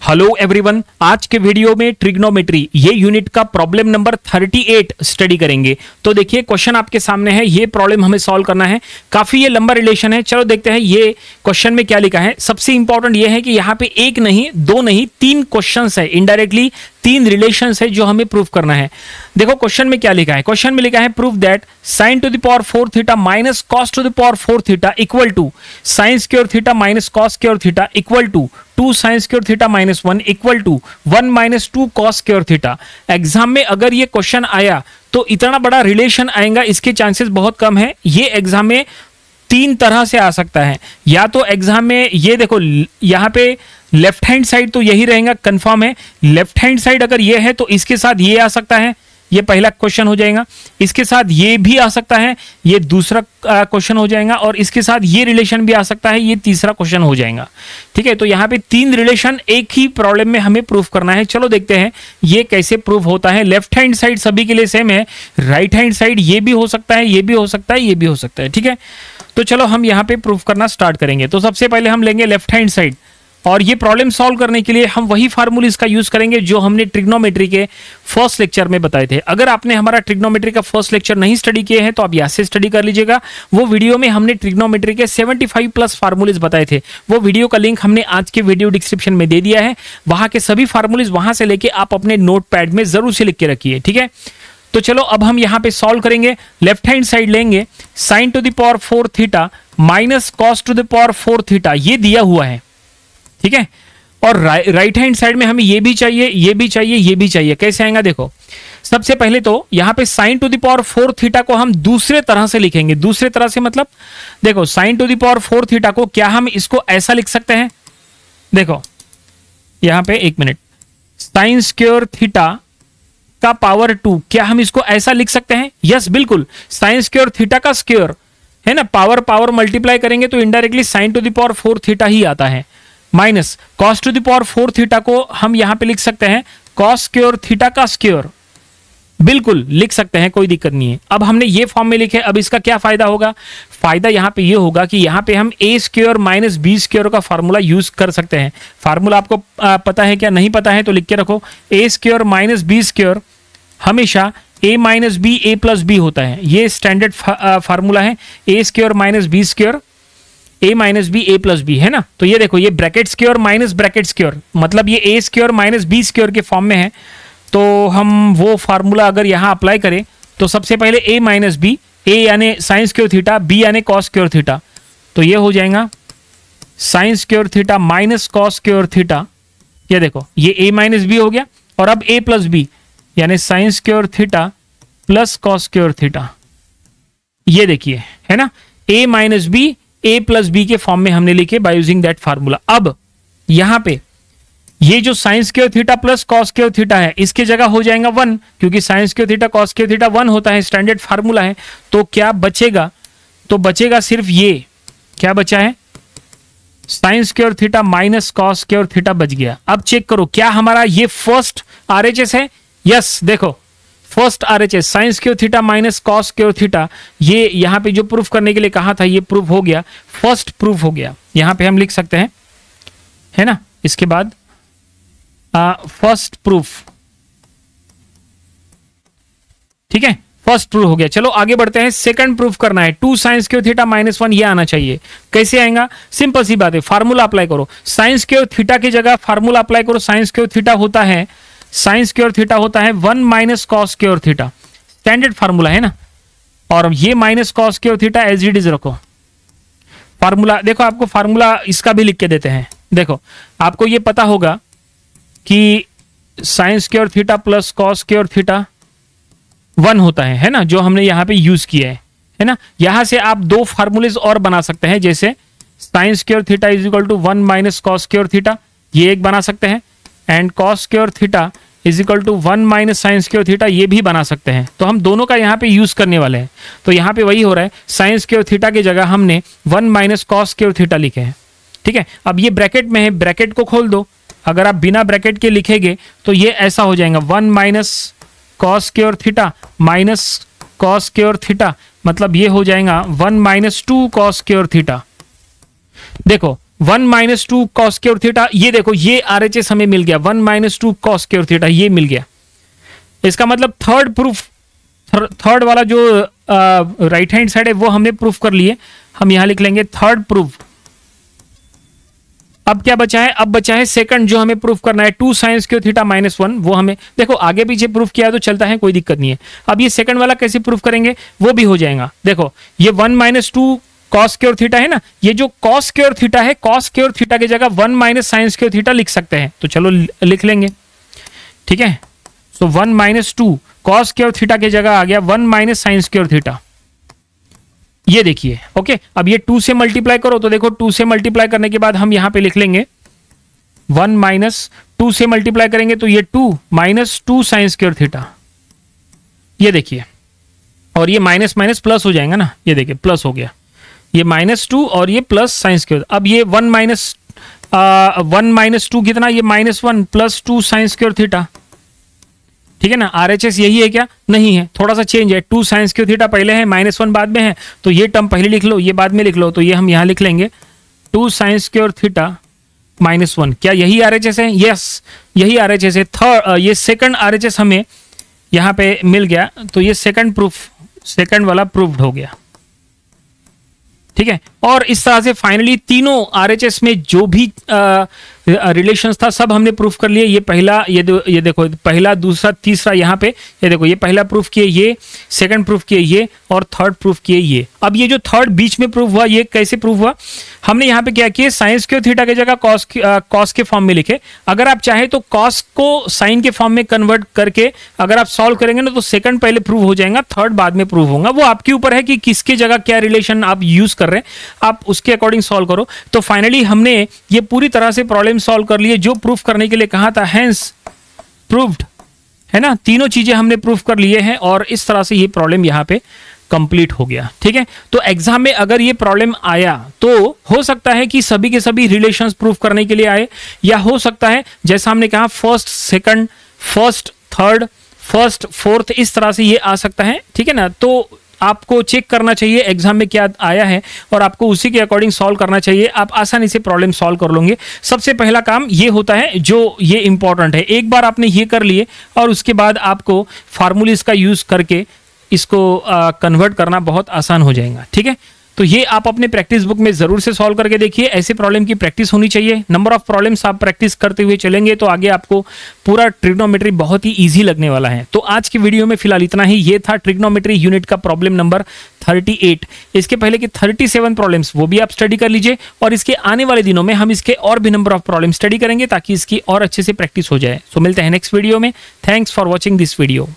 Hello everyone, आज के video में ट्रिग्नोमेट्री ये यूनिट का प्रॉब्लम नंबर 38 स्टडी करेंगे। तो देखिए क्वेश्चन आपके सामने है, ये प्रॉब्लम हमें सॉल्व करना है। काफी ये लंबा रिलेशन है, चलो देखते हैं ये क्वेश्चन में क्या लिखा है। सबसे इंपॉर्टेंट ये है कि यहाँ पे एक नहीं, दो नहीं, तीन क्वेश्चंस है, इनडायरेक्टली तीन रिलेशंस है जो हमें प्रूव करना है। देखो क्वेश्चन में क्या लिखा है, क्वेश्चन में लिखा है prove that sin to the power 4 theta minus cos to the power 4 theta equal to sin square theta minus cos square theta equal to 2 sin square theta minus 1 equal to 1 minus 2 cos square theta. Exam में अगर ये question आया तो इतना बड़ा relation आएगा, इसके chances बहुत कम है। ये एग्जाम में तीन तरह से आ सकता है। या तो एग्जाम में ये देखो यहाँ पे लेफ्ट हैंड साइड तो यही रहेगा, कंफर्म है। लेफ्ट हैंड साइड अगर ये है तो इसके साथ ये आ सकता है, ये पहला क्वेश्चन हो जाएगा। इसके साथ ये भी आ सकता है, ये दूसरा क्वेश्चन हो जाएगा। और इसके साथ ये रिलेशन भी आ सकता है, ये तीसरा क्वेश्चन हो जाएगा। ठीक है, तो यहाँ पे तीन रिलेशन एक ही प्रॉब्लम में हमें प्रूफ करना है। चलो देखते हैं ये कैसे प्रूफ होता है। लेफ्ट हैंड साइड सभी के लिए सेम है, राइट हैंड साइड ये भी हो सकता है, ये भी हो सकता है, ये भी हो सकता है। ठीक है, तो चलो हम यहाँ पे प्रूफ करना स्टार्ट करेंगे। तो सबसे पहले हम लेंगे लेफ्ट हैंड साइड, और ये प्रॉब्लम सॉल्व करने के लिए हम वही फार्मूलेस का यूज करेंगे जो हमने ट्रिग्नोमेट्री के फर्स्ट लेक्चर में बताए थे। अगर आपने हमारा ट्रिग्नोमेट्री का फर्स्ट लेक्चर नहीं स्टडी किए हैं तो आप यहाँ से स्टडी कर लीजिएगा। वो वीडियो में हमने ट्रिग्नोमेट्री के 75 प्लस फार्मूलेस बताए थे। वो वीडियो का लिंक हमने आज के वीडियो डिस्क्रिप्शन में दे दिया है। वहां के सभी फार्मूलेस वहां से लेके आप अपने नोट पैड में जरूर से लिख के रखिए। ठीक है, तो चलो अब हम यहाँ पे सॉल्व करेंगे। लेफ्ट हैंड साइड लेंगे sin to the power 4 theta minus cos to the power 4 theta, ये दिया हुआ है। ठीक है, और राइट हैंड साइड में हमें ये भी चाहिए, ये भी चाहिए, ये भी चाहिए। कैसे आएगा देखो, सबसे पहले तो यहाँ पे sin to the power 4 theta को हम दूसरे तरह से लिखेंगे। दूसरे तरह से मतलब देखो sin to the power 4 theta को क्या हम इसको ऐसा लिख सकते हैं, देखो यहाँ पे एक मिनट, sin स्क्वायर थीटा का पावर 2, क्या हम इसको ऐसा लिख सकते हैं? यस बिल्कुल, sin स्क्वायर थीटा का स्क्वायर है ना, पावर पावर मल्टीप्लाई करेंगे तो indirectly sin to the power 4 theta ही आता है। Minus cos to the power 4 theta को हम यहां पे लिख सकते हैं cos स्क्वायर थीटा का स्क्वायर, बिल्कुल लिख सकते हैं, कोई दिक्कत नहीं है। अब हमने ये फॉर्म में लिखे, अब इसका क्या फायदा होगा? फायदा यहाँ पे ये होगा कि यहाँ पे हम a square minus b square का फार्मूला यूज कर सकते हैं। फार्मूला आपको पता है क्या? नहीं पता है तो लिख के रखो, a square minus b square हमेशा a minus b a plus b होता है। ये स्टैंडर्ड फार्मूला है, a square minus b square a minus b a plus b, है ना। तो ये देखो, ये bracket square minus bracket square, मतलब ये a square minus b square के फॉर्म में है। तो हम वो फार्मूला अगर यहाँ अप्लाई करें तो सबसे पहले a माइनस बी, a यानी साइन स्क्वायर थीटा, b यानी कॉस स्क्वायर थीटा, तो ये हो जाएगा sign square theta minus cos square theta. ये देखो ये a माइनस बी हो गया, और अब a प्लस बी यानी sine square theta plus cos square theta. ये देखिए है ना, a minus b a plus b के फॉर्म में हमने लिखे बाय यूजिंग दैट फार्मूला। अब यहां पे ये जो sign square theta plus cos square theta है, इसके जगह हो जाएगा 1, क्योंकि sign square theta cos square theta 1 होता है, स्टैंडर्ड फार्मूला है। तो क्या बचेगा? तो बचेगा सिर्फ ये, क्या बचा है? Sine square theta minus cos square theta बच गया। अब चेक करो क्या हमारा ये फर्स्ट आरएचएस है? यस, देखो first RHS sign square theta minus cos square theta, ये यहाँ पे जो प्रूफ करने के लिए कहा था ये प्रूफ हो गया, फर्स्ट प्रूफ हो गया। यहाँ पे हम लिख सकते हैं, है ना, इसके बाद फर्स्ट प्रूफ। ठीक है, फर्स्ट प्रूफ हो गया। चलो आगे बढ़ते हैं, सेकंड प्रूफ करना है। 2 साइन स्क्वायर थीटा माइनस 1 ये आना चाहिए। कैसे आएगा? सिंपल सी बात है, फार्मूला अप्लाई करो। साइन स्क्वायर थीटा की जगह फार्मूला अप्लाई करो। साइन स्क्वायर थीटा होता है, साइन स्क्वायर थीटा होता है 1 minus cos square theta, standard formula है ना। और ये minus cos square theta as it is रखो। फार्मूला देखो, आपको फार्मूला इसका भी लिख के देते हैं। देखो आपको ये पता होगा कि sign square theta plus cos square theta 1 होता है ना, जो हमने यहाँ पे यूज किया है ना। यहां से आप दो फार्मूलेज और बना सकते हैं, जैसे sine square theta is equal to 1 minus cos square theta, ये एक बना सकते हैं। And cos square theta is equal to 1 minus sine square theta, ये भी बना सकते हैं। तो हम दोनों का यहाँ पे यूज करने वाले हैं। तो यहाँ पे वही हो रहा है, साइन स्क्वायर थीटा की जगह हमने 1 माइनस कॉस स्क्वायर थीटा लिखे हैं। ठीक है, अब ये ब्रैकेट में है, ब्रैकेट को खोल दो। अगर आप बिना ब्रैकेट के लिखेंगे तो ये ऐसा हो जाएगा 1 minus cos square theta minus cos square theta, मतलब ये हो जाएगा 1 माइनस 2 कॉस स्क्वायर थीटा। देखो 1 माइनस 2 कॉस के और थीटा, ये देखो ये RHS हमें मिल गया, 1 माइनस 2 कॉस के और थीटा ये मिल गया। इसका मतलब थर्ड प्रूफ, थर्ड वाला जो राइट हैंड साइड है वो हमने प्रूफ कर लिए। हम यहां लिख लेंगे थर्ड प्रूफ। अब क्या बचा है, अब बचा है सेकंड जो हमें प्रूफ करना है, 2 साइन स्क्वायर थीटा माइनस 1। वो हमें देखो आगे पीछे प्रूफ किया तो चलता है, कोई दिक्कत नहीं है। अब ये सेकंड वाला कैसे प्रूफ करेंगे वो भी हो जाएगा। देखो ये 1 माइनस 2 कॉस स्क्वायर थीटा है ना, ये जो कॉस स्क्वायर थीटा है, कॉस स्क्वायर थीटा की जगह 1 माइनस साइन स्क्वायर थीटा लिख सकते हैं, तो चलो लिख लेंगे, ठीक है। सो 1 माइनस 2 कॉस स्क्वायर थीटा की जगह आ गया 1 माइनस साइन स्क्वायर थीटा, ये देखिए। ओके, अब ये 2 से मल्टीप्लाई करो तो देखो 2 से मल्टीप्लाई करने के बाद हम यहां पे लिख लेंगे 1 माइनस 2 से मल्टीप्लाई करेंगे तो ये 2 माइनस 2 साइन स्क्वायर थीटा, ये देखिए। और ये माइनस माइनस प्लस हो जाएगा ना, ये देखिए प्लस हो गया, ये -2 और ये प्लस साइन स्क्वायर। अब ये 1 माइनस 2 कितना, ये -1 प्लस 2 साइन स्क्वायर थीटा, ठीक है ना। RHS यही है क्या, नहीं है, थोड़ा सा चेंज है, 2 साइन स्क्वायर थीटा पहले है, -1 बाद में है, तो ये टर्म पहले लिख लो, ये बाद में लिख लो, तो ये हम यहां लिख लेंगे 2 साइन स्क्वायर थीटा -1। क्या यही RHS है, यस यही RHS है। थर्ड ये सेकंड RHS हमें यहां पे मिल गया, तो ये सेकंड प्रूफ, सेकंड वाला प्रूफ्ड हो गया, ठीक है। और इस तरह से फाइनली तीनों RHS में जो भी रिलेशंस था सब हमने प्रूफ कर लिए। ये पहला, ये देखो पहला, दूसरा, तीसरा, यहाँ पे ये देखो ये पहला प्रूफ किए, ये सेकंड प्रूफ किए, ये और थर्ड प्रूफ किए ये। अब ये जो थर्ड बीच में प्रूफ हुआ, ये कैसे प्रूफ हुआ, हमने यहाँ पे क्या किया, साइन स्क्वायर थीटा की जगह कॉस के फॉर्म में लिखे। अगर आप चाहे तो कॉस को साइन के फॉर्म में कन्वर्ट करके अगर आप सॉल्व करेंगे ना तो सेकंड पहले प्रूव हो जाएगा, थर्ड बाद में प्रूव होगा। वो आपके ऊपर है कि किसके जगह क्या रिलेशन आप यूज कर रहे हैं, आप उसके अकॉर्डिंग सॉल्व करो। तो फाइनली हमने ये पूरी तरह से प्रॉब्लम सॉल्व कर लिए जो प्रूफ करने के लिए कहा था, हेंस प्रूव्ड, है ना। तीनों चीजें हमने प्रूफ कर लिए हैं और इस तरह से ये प्रॉब्लम यहाँ पे कंप्लीट हो गया, ठीक है। तो एग्जाम में अगर ये प्रॉब्लम आया तो हो सकता है कि सभी के सभी रिलेशंस प्रूफ करने के लिए आए, या हो सकता है जैसा हमने कहा first second, first third, first fourth, इस तरह से ये आ सकता है, ठीक है ना। तो आपको चेक करना चाहिए एग्जाम में क्या आया है और आपको उसी के अकॉर्डिंग सॉल्व करना चाहिए। आप आसानी से प्रॉब्लम सॉल्व कर लोगे। सबसे पहला काम ये होता है जो ये इंपॉर्टेंट है, एक बार आपने ये कर लिए और उसके बाद आपको फार्मूलीज का यूज करके इसको कन्वर्ट करना बहुत आसान हो जाएगा, ठीक है। तो ये आप अपने प्रैक्टिस बुक में जरूर से सॉल्व करके देखिए। ऐसे प्रॉब्लम की प्रैक्टिस होनी चाहिए। नंबर ऑफ प्रॉब्लम्स आप प्रैक्टिस करते हुए चलेंगे तो आगे आपको पूरा ट्रिग्नोमेट्री बहुत ही इजी लगने वाला है। तो आज की वीडियो में फिलहाल इतना ही। ये था ट्रिग्नोमेट्री यूनिट का प्रॉब्लम नंबर 38। इसके पहले की 37 प्रॉब्लम्स वो भी आप स्टडी कर लीजिए और इसके आने वाले दिनों में हम इसके और भी नंबर ऑफ प्रॉब्लम स्टडी करेंगे ताकि इसकी और अच्छे से प्रैक्टिस हो जाए। सो मिलते हैं नेक्स्ट वीडियो में। Thanks for watching this video.